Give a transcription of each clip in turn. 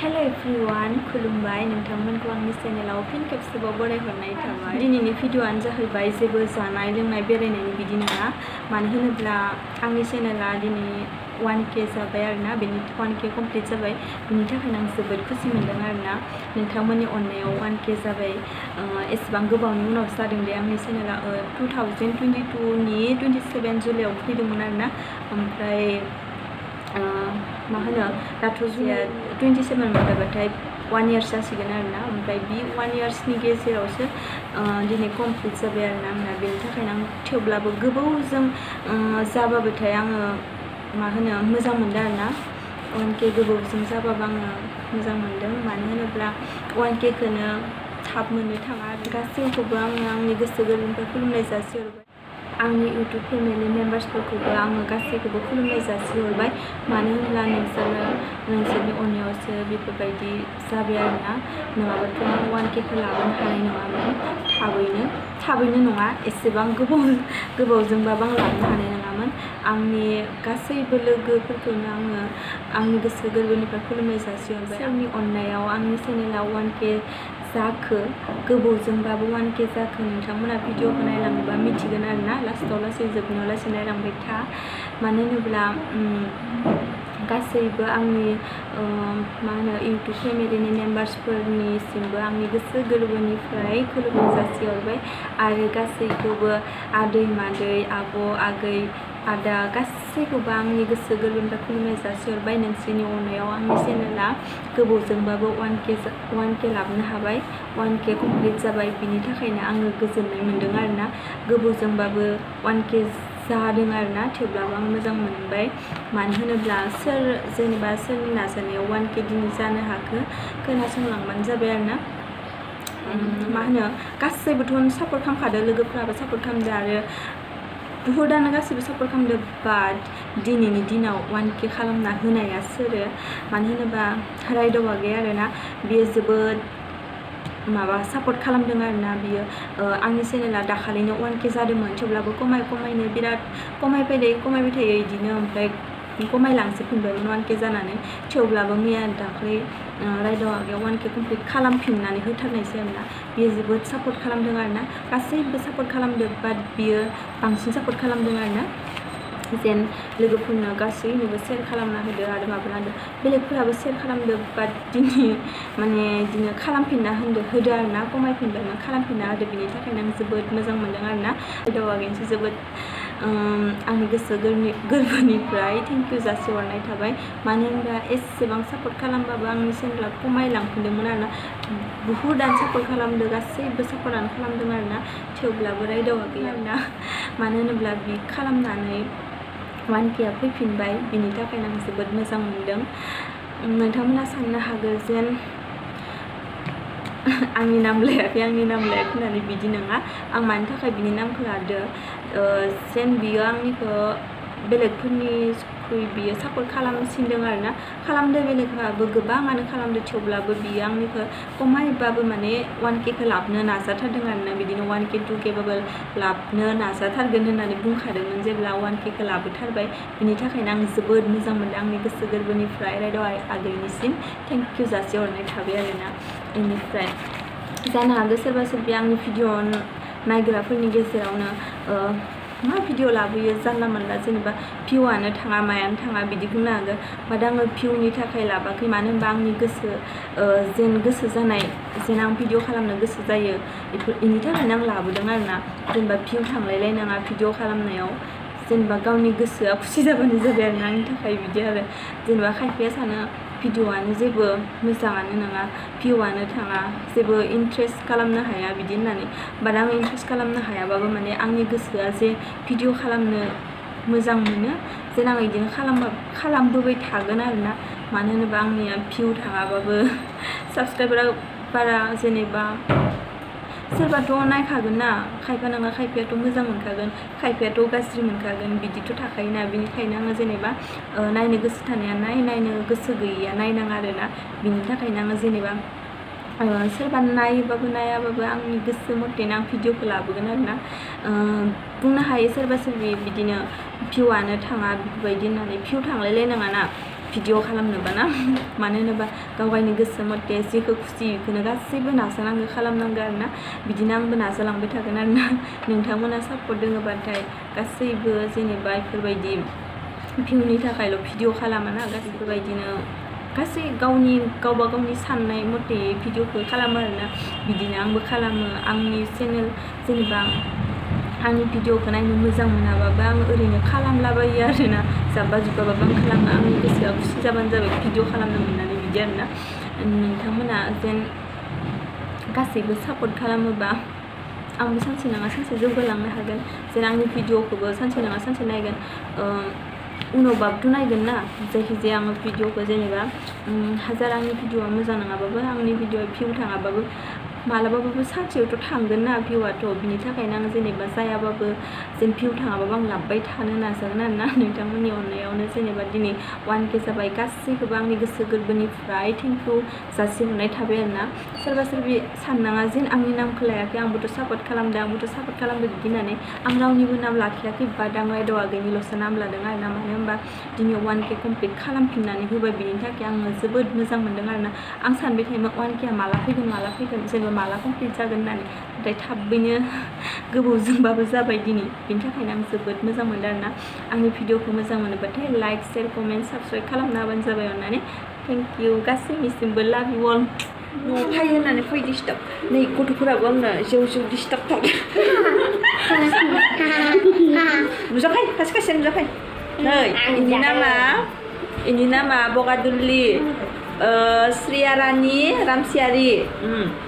हेल' everyone खुलुमबाय नोंथांमोनखौ आंनि चेनेलाव फिन खेबसेबाव बरायहरनाय थाबाय। दिनैनि भिडिअ'आनो जाहैबाय जेबो जानाय लोंनाय बेरायनायनि बिदि नङा, मानो होनोब्ला आंनि चेनेला दिनै 1K जाबाय आरोना, बेनि 1K कमप्लिट जाबाय। बिनि थाखायनो आं जोबोद खुसि मोन्दों आरोना, नोंथांमोननि अननायाव 1K जाबाय। एसेबां गोबावनि उनावसो जादों दे आंनि चेनेला 2022नि 27 जुलाइआव खुलिदोंमोन आरोना, ओमफ्राय मा होनो दाथ' जुलाइआ 27 मोनबायबाथाय 1 इयार्स जासिगोन आरोना, ओमफ्राय बे 1 इयार्सनि गेजेरावसो दिनै कमप्लिट जाबाय आरोना आंना। बेनि थाखायनो आं थेवब्लाबो गोबावजों जाबाबोथाय आङो मा होनो मोजां मोनदों आरोना। 1K गोबावजों जाबाबो आङो मोजां मोनदों, मानो होनोब्ला 1Kखौनो थाब मोननो थाङा। गासैखौबो आङो आंनि गोसो गोरबोनिफ्राय खुलुमनाय जासिहरबाय। आंनि इउटुब फेमिलि मेम्बार्सफोरखौबो आङो गासैखौबो खुलुमनाय जासिहरबाय, मानो होनब्ला नोंसोरनि अननायावसो बेफोरबायदि जाबाय आरोना, नङाबाथ' आं 1Kखौ लाबोनो हानाय नङामोन थाबैनो नङा, एसेबां गोबावजोंबाबो आं लाबोनो हानाय नङामोन। आंनि गासैबो लोगोफोरखौनो आङो आंनि गोसो गोरबोनिफ्राय खुलुमनाय जासिहरबाय। सोरनि अननायाव आंनि चेनेलाव 1K जाखो, गोबावजोंबाबो 1K जाखो, नोंथांमोना भिडिअखौ नायलाङोबा मिथिगोन आरोना, लास्टाव लासै जोबनायाव लासै नायलांबाय था। मानो होनोब्ला गासैबो आंनि मा होनो इउटुब फेमिलिनि मेम्बार्सफोरनिसिमबो आंनि गोसो गोरबोनिफ्राय खुलुमनाय जासिहरबाय, आरो गासैखौबो आदै मादै आब' आगै आदा गासैखौबो आंनि गोसो गोरबोनिफ्राय खुलुमनाय जासिहरबाय। नोंसोरनि अननायाव आंनि चेनेला गोबावजोंबाबो 1K लाबोनो हाबाय, 1K कमप्लिट जाबाय। बिनि थाखायनो आङो गोजोननाय मोन्दों आरोना, गोबावजोंबाबो 1K जादों आरोना, थेवब्लाबो आं मोजां मोनबाय। मानो होनोब्ला सोरनि नाजानायाव 1K दिनै जानो हाखो खोनासंलांबानो जाबाय आरोना। मा होनो गासैबोथ' सापर्ट खालामखादों, लोगोफ्राबो सापर्ट खालामदों, आरो बुहुदानो गासैबो सापर्ट खालामदों। बाट दिनैनि दिनाव 1K खालामना होनाया सोरो, मानो होनोबा रायदाव आगै आरोना, बियो जोबोद सापर्ट खालामदों आरोना। बियो आंनि चेनेला दाखालिनो 1K जादोंमोन, थेवब्लाबो खमायनो बिराद खमायबाय थायो बिदिनो, ओमफ्राय खमायलांजोबफिनबायमोन 1K जानानै। थेवब्लाबो मैया दाख्लै रायदाव आगैयाव 1K कमप्लिट खालामफिननानै होथारनायसै आरोना। बियो जोबोद सापर्ट खालामदों आरोना, गासैबो सापर्ट खालामदों, बाट बियो बांसिन सापर्ट खालामदों आरोना, जेन लोगोफोरनो गासैनोबो सेयार खालामना होदो आरो माबाना होदो। बेलेगफोराबो सेयार खालामदों, बाट दिनै माने बिदिनो खालामफिनना होदो आरोना, खमायफिनबायमोन खालामफिनना होदो। बिनि थाखायनो आं जोबोद मोजां मोन्दों आरोना। रायदाव आगैनिसिम जोबोद आंनि गोसो गोरबोनिफ्राय थेंक इउ जासिहरनाय थाबाय। मानो होनबा एसेबां सापर्ट खालामबाबो आंनि चेनेला खमायलांफिनदोंमोन आरोना। बुहुदानो सापर्ट खालामदों, गासैबो सापर्टआनो खालामदों आरोना, थेवब्लाबो रायदाव आगै आरोना, मानो होनोब्ला बि खालामनानै 1K फैफिनबाय। बिनि थाखायनो आं जोबोद मोजां मोन्दों। नोंथांमोना साननो हागौ जेन आंनि नाम लायाखै होननानै, बिदि नङा। आं मानि थाखाय बिनि नामखौ लादो, जेन बियो आंनिखौ बेलेगफोरनिख्रुइ बियो सापर्ट खालामसिनदों आरोना, खालामदों, बेलेगफ्राबो गोबाङानो खालामदों, थेवब्लाबो बियो आंनिखौ खमायबाबो माने 1Kखौ लाबोनो नाजाथारदों आरोना। बिदिनो 1K 2Kबाबो लाबोनो नाजाथारगोन होननानै बुंखादोंमोन जेब्ला 1Kखौ लाबोथारबाय। बिनि थाखायनो आं जोबोद मोजां मोन्दों, आंनि गोसो गोरबोनिफ्राय रायदाव आगैनिसिम थेंक इउ जासिहरनाय थाबाय आरोना। बेनिफ्राय जानो हागौ सोरबा सोरबि आंनि भिडिअ नायग्राफोरनि गेजेरावनो मा भिडिअ लाबोयो जानला मोनला, जेनेबा भिउआनो थाङा मायानो थाङा बिदि बुंनो हागौ। बाट आङो भिउनि थाखाय लाबाखै, मानो होनबा आंनि गोसो जानाय, जेन आं भिडिअ खालामनो गोसो जायो, बेनि थाखायनो आं लाबोदों आरोना। जेनेबा भिउ थांलायलायनाङा भिडिअ खालामनायाव, जेनेबा गावनि गोसोआ खुसि जाबानो जाबाय आरोना, आंनि थाखाय बिदि आरो। जेनेबा खायफाया सानो भिडिअआनो जेबो मोजाङानो नङा, भिउआनो थाङा, जेबो इन्ट्रेस्ट खालामनो हाया बिदि होननानै। बाट आं इन्ट्रेस्ट खालामनो हायाबाबो माने आंनि गोसोआ जे भिडिअ खालामनो मोजां मोनो, जेन आं बिदिनो खालामबोबाय थागोन आरोना। मानो होनोबा आंनिया भिउ थाङाबाबो साबसक्राइबारा बारा, जेनेबा सोरबाथ' नायखागोन ना, खायफा नङा खायफायाथ' मोजां मोनखागोन, खायफायाथ' गाज्रि मोनखागोन, बिदिथ' थाखायोना। बिनिखायनो आङो जेनेबा नायनो गोसो थानाया नायनो गोसो गैयैया नायनाङा आरोना। बिनि थाखायनो आङो जेनेबा सोरबा नायोबाबो नायाबाबो आंनि गोसो मथेनो आं भिडिअखौ लाबोगोन आरोना। बुंनो हायो सोरबा सोरबि बिदिनो भिउआनो थाङा बेफोरबायदि होननानै, भिउ थांलायलायनाङा ना, भिडिअ खालामनोबा ना मानो होनोबा गाव गावनि गोसो मथे जेखौ खुसि बेखौनो गासैबो नाजानांगौ खालामनांगौ आरोना बिदिनो आंबो नाजालांबाय थागोन आरोना नोंथांमोना सापर्ट दोङोबाथाय गासैबो जेनेबा बेफोरबायदि भिउनि थाखायल' भिडिअ खालामा ना बेफोरबायदिनो गासै गावबा गावनि साननाय मथे भिडिअखौ खालामो आरोना बिदिनो आंबो खालामो आंनि चेनेल जेनेबा आंनि भिडिअखौ नायनो मोजां मोनाबाबो आं ओरैनो खालामलाबायो आरोना जाब्बा जुब्बाबाबो आं खालामो आंनि गोसोआ खुसि जाबानो जाबाय भिडिअ खालामनो मोननानै बिदि आरोना नोंथांमोना जेन गासैबो सापर्ट खालामोबा आंबो सानसे नङा सानसे जौगालांनो हागोन जेन आंनि भिडिअखौबो सानसे नङा सानसे नायगोन उनावबाबोथ' नायगोन ना जायखिजाया आङो भिडिअखौ जेनेबा हाजार आंनि भिडिअआ मोजां नङाबाबो आंनि भिडिअआ भिउ थाङाबाबो मालाबाबो सानसेयावथ' थांगोन ना भिउआथ' बिनि थाखायनो आं जेनेबा जायाबाबो जेन भिउ थाङाबाबो आं लाबबाय थानो नाजागोन आरोना नोंथांमोननि अननायावनो जेनेबा दिनै 1K जाबाय गासैखौबो आंनि गोसो गोरबोनिफ्राय थेंक इउ जासिहरनाय थाबाय आरोना सोरबा सोरबि साननाङा जेन आंनि नामखौ लायाखै आंबोथ' सापर्ट खालामदों बिदि होननानै आं रावनिबो नाम लाखियाखै बाट आं आयदाव आगैनिल'सो नाम लादों आरोना मानो होनबा दिनै 1K कमप्लिट खालामफिननानै होबाय बिनि थाखाय आङो जोबोद मोजां मोनदों आरोना आं सानबाय थायोमोन 1Kआ माला फैगोन जेनेबा माला कमप्लिट जागोन होननानै नाथाय थाबैनो गोबावजोंबाबो जाबाय दिनै बिनि थाखायनो आं जोबोद मोजां मोनदों आरोना आंनि भिडिअखौ मोजां मोनोबाथाय लाइक शेयार कमेन्ट साबस्क्राइब खालामना होबानो जाबाय अननानै थेंक इउ गासैनिसिमबो लाभ इउ अल न'आव फायो होननानै फै डिस्टार्ब नै गथ'फोराबो आंनो जेव डिस्टार्ब थागोन नुजाफै खायसे नुजाफै नै इनि नामा बगादुल्लि श्रिया रानी रामसियारि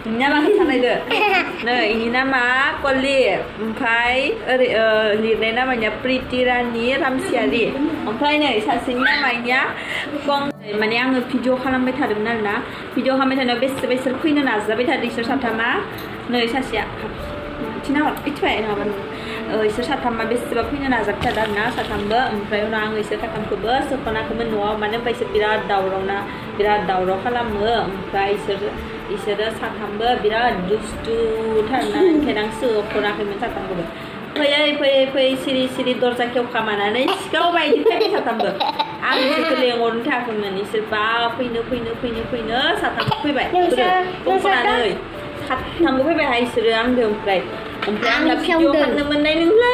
इनि नामा खोन्थानायदो नै इनि नामा कलि ओमफ्राय ओरै लिरनाय नामानिया प्रिति रानी रामसियारि ओमफ्राय नै सासेनि नामा इनिया गं माने आङो भिडिअ खालामबाय थादोंमोन आरोना भिडिअ खालामबाय थानायाव बेसोर फैनो नाजाबाय थादों इसोर साथामा नै सासेया थिनाहर इथिबाय नङाबा इसोर साथामा बेसेबा फैनो नाजाबाय थादों आरोना साथामबो ओमफ्राय उनाव आङो इसोर साथामखौबो सोख'नाखैमोन न'आव मानो होनबा इसोर बिराद दावराव खालामो ओमफ्राय इसोरो साथामबो बिराद दुस्थुथारना ओंखायनो आं सोख'नाखैमोन साथामखौबो फै सिरि दरजा खेवखामानानै सिखाव बायदि फैबाय साथामबो आं इसोरखौ लेंहरनो थाङाखैमोन इसोर बा फैनो साथामबो फैबाय दख'नानै साथामबो फैबाय इसोरो आंजों ओमफ्राय आंना भिडिअ खालामनो मोननाय नंला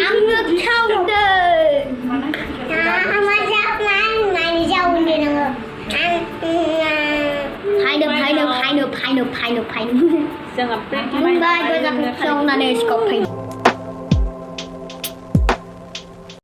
आंनो खावदों फायनो जोंहा प्रेक्टिस खालामनानै